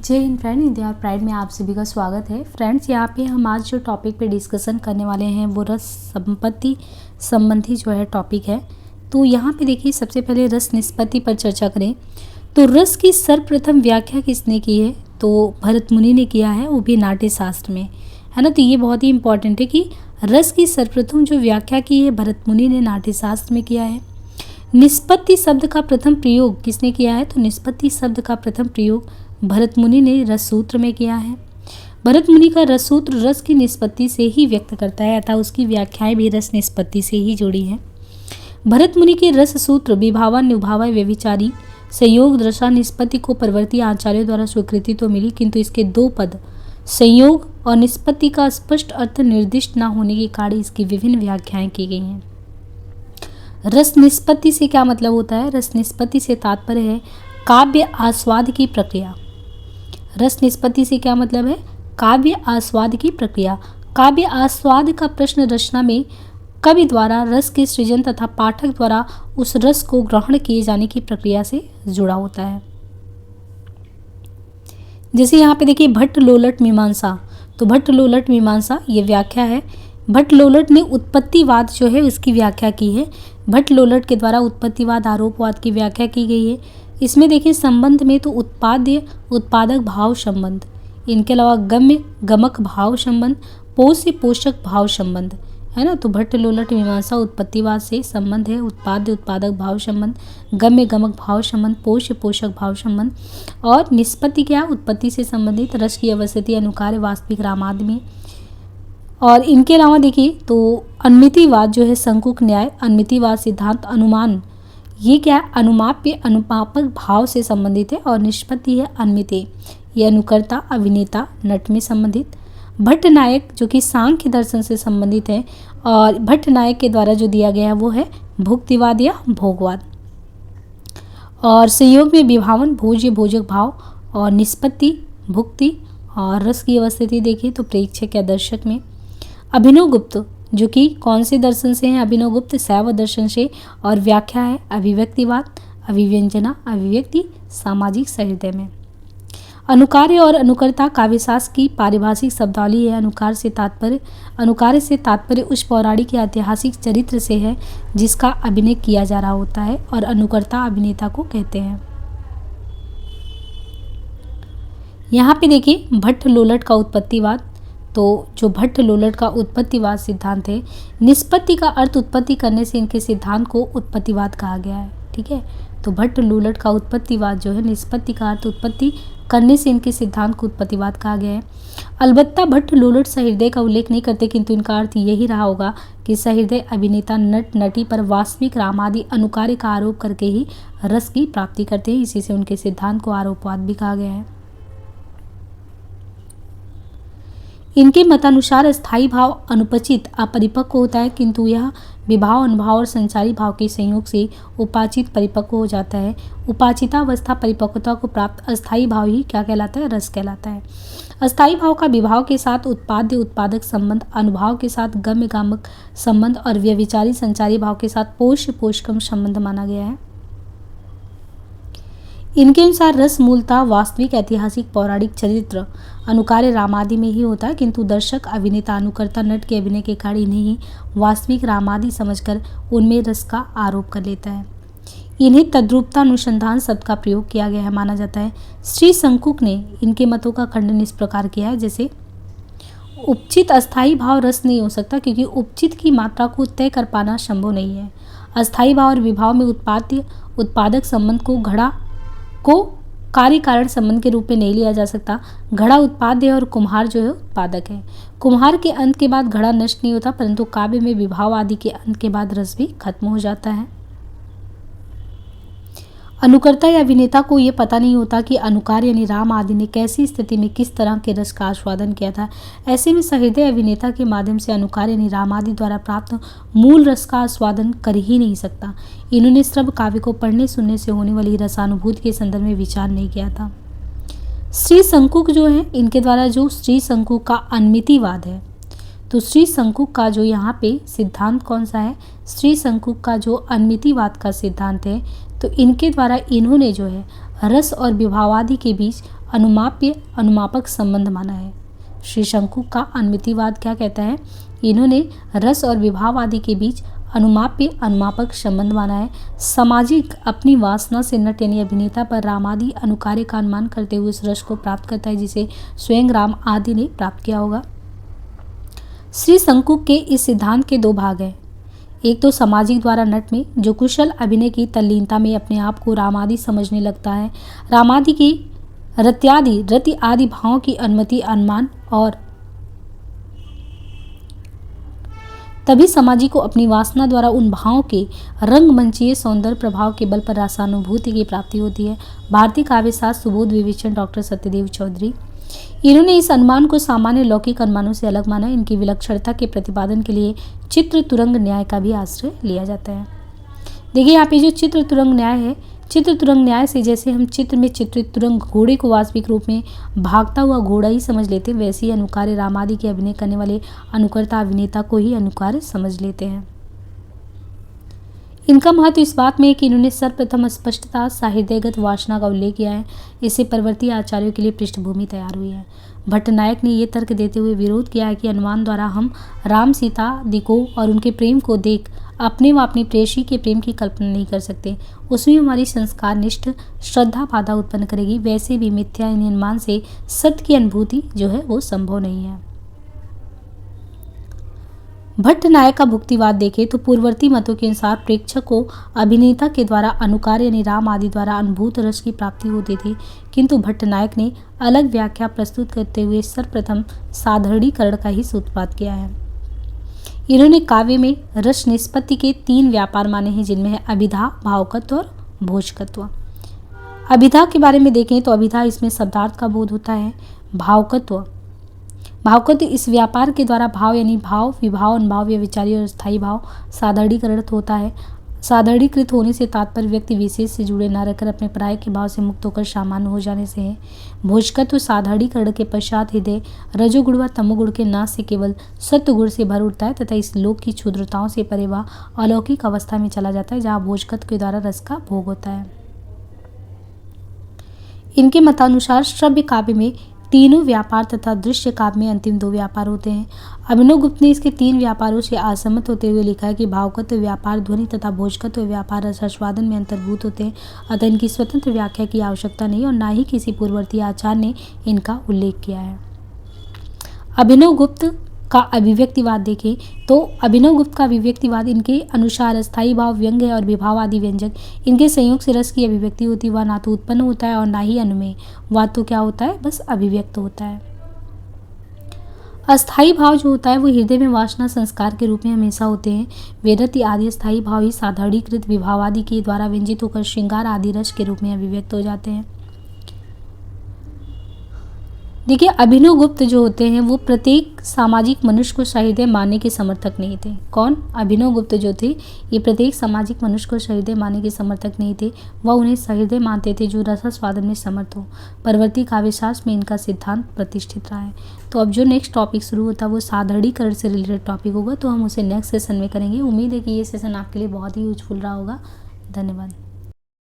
जय Hind friend, India pride में आप सभी का स्वागत है। फ्रेंड्स, यहाँ पे हम आज जो टॉपिक पे डिस्कशन करने वाले हैं वो रस संपत्ति संबंधी जो है टॉपिक है। तो यहाँ पे देखिए, सबसे पहले रस निष्पत्ति पर चर्चा करें तो रस की सर्वप्रथम व्याख्या किसने की है? तो भरत मुनि ने किया है, वो भी नाट्य शास्त्र में, है ना। तो ये बहुत ही इंपॉर्टेंट है कि रस की सर्वप्रथम जो व्याख्या की है भरत मुनि ने नाट्य शास्त्र में किया है। निष्पत्ति शब्द का प्रथम प्रयोग किसने किया है? तो निष्पत्ति शब्द का प्रथम प्रयोग भरत मुनि ने रस सूत्र में किया है। भरत मुनि का रस सूत्र रस की निष्पत्ति से ही व्यक्त करता है, अतः उसकी व्याख्याएं भी रस निष्पत्ति से ही जुड़ी हैं। भरत मुनि के रस सूत्र विभावानुभावा व्यभिचारी संयोग दशा निष्पत्ति को परवर्ती आचार्यों द्वारा स्वीकृति तो मिली, किंतु इसके दो पद संयोग और निष्पत्ति का स्पष्ट अर्थ निर्दिष्ट न होने के कारण इसकी विभिन्न व्याख्याएं की गई हैं। रस निष्पत्ति से क्या मतलब होता है? रस निष्पत्ति से तात्पर्य है काव्य आस्वाद की प्रक्रिया। रस निष्पत्ति से क्या मतलब है? काव्य आस्वाद की प्रक्रिया। काव्य आस्वाद का प्रश्न रचना में कवि द्वारा रस के सृजन तथा पाठक द्वारा उस रस को ग्रहण किए जाने की प्रक्रिया से जुड़ा होता है। जैसे यहाँ पे देखिए भट्ट लोलट मीमांसा, तो भट्ट लोलट मीमांसा ये व्याख्या है। भट्ट लोलट ने उत्पत्तिवाद जो है उसकी व्याख्या की है। भट्ट लोलट के द्वारा उत्पत्तिवाद आरोपवाद की व्याख्या की गई है। इसमें देखिए संबंध में तो उत्पाद्य उत्पादक भाव संबंध, इनके अलावा गम्य गमक भाव संबंध, पोष्य पोषक भाव संबंध, है ना। तो भट्ट लोलट मीमांसा उत्पत्तिवाद से संबंध है उत्पाद्य उत्पादक भाव संबंध, गम्य गमक भाव संबंध, पोष्य पोषक भाव संबंध। और निष्पत्ति क्या? उत्पत्ति से संबंधित रस की अवस्थिति अनुकार्य वास्तविक रामादि में। और इनके अलावा देखिए तो अनुमितिवाद जो है संकुक न्याय, अनुमितिवाद सिद्धांत अनुमान, ये क्या है? अनुमाप्य अनुपापक भाव से संबंधित है। और निष्पत्ति है अनुमिति, ये अनुकर्ता अभिनेता नट में संबंधित। भट्ट नायक जो कि सांख्य दर्शन से संबंधित है, और भट्ट नायक के द्वारा जो दिया गया है वो है भुक्तिवाद या भोगवाद। और संयोग में विभावन भोज्य भोजक भाव, और निष्पत्ति भुक्ति, और रस की अवस्थिति देखिए तो प्रेक्षक या दर्शक में। अभिनव गुप्त जो कि कौन से दर्शन से हैं? अभिनव गुप्त शैव दर्शन से, और व्याख्या है अभिव्यक्तिवाद, अभिव्यंजना अभिव्यक्ति सामाजिक सहृदय में। अनुकार्य और अनुकर्ता काव्यशास्त्र की पारिभाषिक शब्दावली है। अनुकार्य से तात्पर्य उस पौराणिक या ऐतिहासिक चरित्र से है जिसका अभिनय किया जा रहा होता है, और अनुकर्ता अभिनेता को कहते हैं। यहाँ पे देखिए भट्ट लोलट का उत्पत्तिवाद, तो जो भट्ट लोलट का उत्पत्तिवाद सिद्धांत है, निष्पत्ति का अर्थ उत्पत्ति करने से इनके सिद्धांत को उत्पत्तिवाद कहा गया है। ठीक है, तो भट्ट लोलट का उत्पत्तिवाद जो है निष्पत्ति का अर्थ उत्पत्ति करने से इनके सिद्धांत को उत्पत्तिवाद कहा गया है। अलबत्ता भट्ट लोलट सहृदय का उल्लेख नहीं करते, किंतु इनका अर्थ यही रहा होगा कि सहृदय अभिनेता नट नटी पर वास्तविक रामादि अनुकार्य का आरोप करके ही रस की प्राप्ति करते हैं। इसी से उनके सिद्धांत को आरोपवाद भी कहा गया है। इनके मतानुसार स्थायी भाव अनुपचित अपरिपक्व होता है, किंतु यह विभाव अनुभाव और संचारी भाव के संयोग से उपाचित परिपक्व हो जाता है। उपाचितावस्था परिपक्वता को प्राप्त अस्थायी भाव ही क्या कहलाता है? रस कहलाता है। अस्थायी भाव का विभाव के साथ उत्पाद्य उत्पादक संबंध, अनुभाव के साथ गम्य गामक संबंध, और व्यभिचारी संचारी भाव के साथ पोष्य पोषकम संबंध माना गया है। इनके अनुसार रस मूलतः वास्तविक ऐतिहासिक पौराणिक चरित्र अनुकार्य रामादि में ही होता है, किंतु दर्शक अभिनेता अनुकर्ता नट के अभिनय के कारण इन्हें ही वास्तविक रामादि समझकर उनमें रस का आरोप कर लेता है। इन्हें तद्रूपता अनुसंधान शब्द का प्रयोग किया गया है माना जाता है। श्री संकुक ने इनके मतों का खंडन इस प्रकार किया है, जैसे उपचित अस्थायी भाव रस नहीं हो सकता, क्योंकि उपचित की मात्रा को तय कर पाना संभव नहीं है। अस्थायी भाव और विभाव में उत्पाद्य उत्पादक संबंध को कार्य कारण संबंध के रूप में नहीं लिया जा सकता। घड़ा उत्पाद्य है और कुम्हार जो है उत्पादक है। कुम्हार के अंत के बाद घड़ा नष्ट नहीं होता, परंतु काव्य में विभाव आदि के अंत के बाद रस भी खत्म हो जाता है। अनुकर्ता या अभिनेता को यह पता नहीं होता कि अनुकार्य यानी राम आदि ने कैसी स्थिति में किस तरह के रस का आस्वादन किया था। ऐसे में सहृदय अभिनेता के माध्यम से अनुकार्य यानी राम आदि द्वारा प्राप्त मूल रस का आस्वादन कर ही नहीं सकता। इन्होंने श्रव्य काव्य को पढ़ने सुनने से होने वाली रसानुभूति के संदर्भ में विचार नहीं किया था। श्री संकुक जो है, इनके द्वारा जो श्री संकुक का अनुमितिवाद है, तो श्री संकुक का जो यहाँ पे सिद्धांत कौन सा है? श्री संकुक का जो अनुमितिवाद का सिद्धांत है, तो इनके द्वारा इन्होंने जो है रस और विभावादि के बीच अनुमाप्य अनुमापक संबंध माना है। श्री शंकु का अनुमितिवाद क्या कहता है? इन्होंने रस और विभाव आदि के बीच अनुमाप्य अनुमापक संबंध माना है। सामाजिक अपनी वासना से नट यानी अभिनेता पर राम आदि अनुकार्य का अनुमान करते हुए उस रस को प्राप्त करता है जिसे स्वयं राम आदि ने प्राप्त किया होगा। श्री शंकु के इस सिद्धांत के दो भाग हैं। एक तो सामाजिक द्वारा नट में जो कुशल अभिनय की तल्लीनता में अपने आप को रामादि समझने लगता है, रामादि की रति आदि भावों की अनुमति अनुमान और तभी समाजी को अपनी वासना द्वारा उन भावों के रंगमंचीय सौंदर्य प्रभाव के बल पर रसानुभूति की प्राप्ति होती है। भारतीय काव्यशास्त्र सुबोध विवेचन डॉक्टर सत्यदेव चौधरी। इन्होंने इस अनुमान को सामान्य लौकिक अनुमानों से अलग माना। इनकी विलक्षणता के प्रतिपादन के लिए चित्र तुरंग न्याय का भी आश्रय लिया जाता है। देखिए यहाँ पे जो चित्र तुरंग न्याय है, चित्र तुरंग न्याय से जैसे हम चित्र में चित्रित तुरंग घोड़े को वास्तविक रूप में भागता हुआ घोड़ा ही समझ लेते हैं, वैसे ही अनुकार्य रामादि के अभिनय करने वाले अनुकर्ता अभिनेता को ही अनुकार्य समझ लेते हैं। इनका महत्व इस बात में है कि इन्होंने सर्वप्रथम स्पष्टता साहित्यगत वासना का उल्लेख किया है। इससे परवर्ती आचार्यों के लिए पृष्ठभूमि तैयार हुई है। भट्टनायक ने ये तर्क देते हुए विरोध किया है कि अनुमान द्वारा हम राम सीता दिको और उनके प्रेम को देख अपने व अपनी प्रेयसी के प्रेम की कल्पना नहीं कर सकते। उसमें हमारी संस्कारनिष्ठ श्रद्धा बाधा उत्पन्न करेगी। वैसे भी मिथ्या अनुमान से सत्य की अनुभूति जो है वो संभव नहीं है। भट्टनायक का भुक्तिवाद देखें तो पूर्ववर्ती मतों के अनुसार प्रेक्षक को अभिनेता के द्वारा अनुकार्य यानी राम आदि द्वारा अनुभूत रस की प्राप्ति होती थी, किंतु भट्टनायक ने अलग व्याख्या प्रस्तुत करते हुए सर्वप्रथम साधारणीकरण का ही सूत्रपात किया है। इन्होंने काव्य में रस निष्पत्ति के 3 व्यापार माने हैं, जिनमें है अभिधा, भावकत्व और भोजकत्व। अभिधा के बारे में देखें तो अभिधा इसमें शब्दार्थ का बोध होता है। भावकत्व इस व्यापार के द्वारा भाव यानी भाव, विभाव, अनुभाव या विचारी और स्थायी भाव साधारणीकृत होता है। साधारणीकृत होने से तात्पर्य व्यक्ति विशेष से जुड़े न रहकर अपने प्राय के भाव से मुक्त होकर सामान्य हो जाने से है। भोजकत्व साधारणीकरण के पश्चात हृदय रजोगुण व तमोगुण के नाश से केवल सत्वगुण से भर उठता है तथा इस लोक की क्षुद्रताओं से परे वह अलौकिक अवस्था में चला जाता है जहाँ भोजकत्व के द्वारा रस का भोग होता है। इनके मतानुसार श्रव्य काव्य में तीनों व्यापार तथा दृश्य काव्य में अंतिम 2 व्यापार होते हैं। अभिनव गुप्त ने इसके 3 व्यापारों से असहमत होते हुए लिखा है कि भावकत्व व्यापार ध्वनि तथा भोजकत्व व्यापार रसास्वादन में अंतर्भूत होते हैं, अतः इनकी स्वतंत्र व्याख्या की आवश्यकता नहीं और न ही किसी पूर्ववर्ती आचार्य ने इनका उल्लेख किया है। अभिनव गुप्त का अभिव्यक्तिवाद देखें तो अभिनव गुप्त का अभिव्यक्तिवाद इनके अनुसार स्थायी भाव, व्यंग्य और विभाव आदि व्यंजक इनके संयोग से रस की अभिव्यक्ति होती है। वह ना तो उत्पन्न होता है और ना ही अनुमेय, वह तो क्या होता है, बस अभिव्यक्त होता है। अस्थायी भाव जो होता है वो हृदय में वासना संस्कार के रूप में हमेशा होते हैं। वेदति आदि स्थायी भाव ही साधारणीकृत विभाव आदि के द्वारा व्यंजित होकर श्रृंगार आदि रस के रूप में अभिव्यक्त हो जाते हैं। देखिए अभिनव गुप्त जो होते हैं वो प्रत्येक सामाजिक मनुष्य को सहृदय मानने के समर्थक नहीं थे। कौन? अभिनव गुप्त जो थे ये प्रत्येक सामाजिक मनुष्य को सहृदय मानने के समर्थक नहीं थे, वह उन्हें सहृदय मानते थे जो रसास्वादन में समर्थ हो। परवर्ती काव्यशास्त्र में इनका सिद्धांत प्रतिष्ठित रहा है। तो अब जो नेक्स्ट टॉपिक शुरू होता है वो साधारणीकरण से रिलेटेड टॉपिक होगा, तो हम उसे नेक्स्ट सेशन में करेंगे। उम्मीद है कि ये सेशन आपके लिए बहुत ही यूजफुल रहा होगा। धन्यवाद।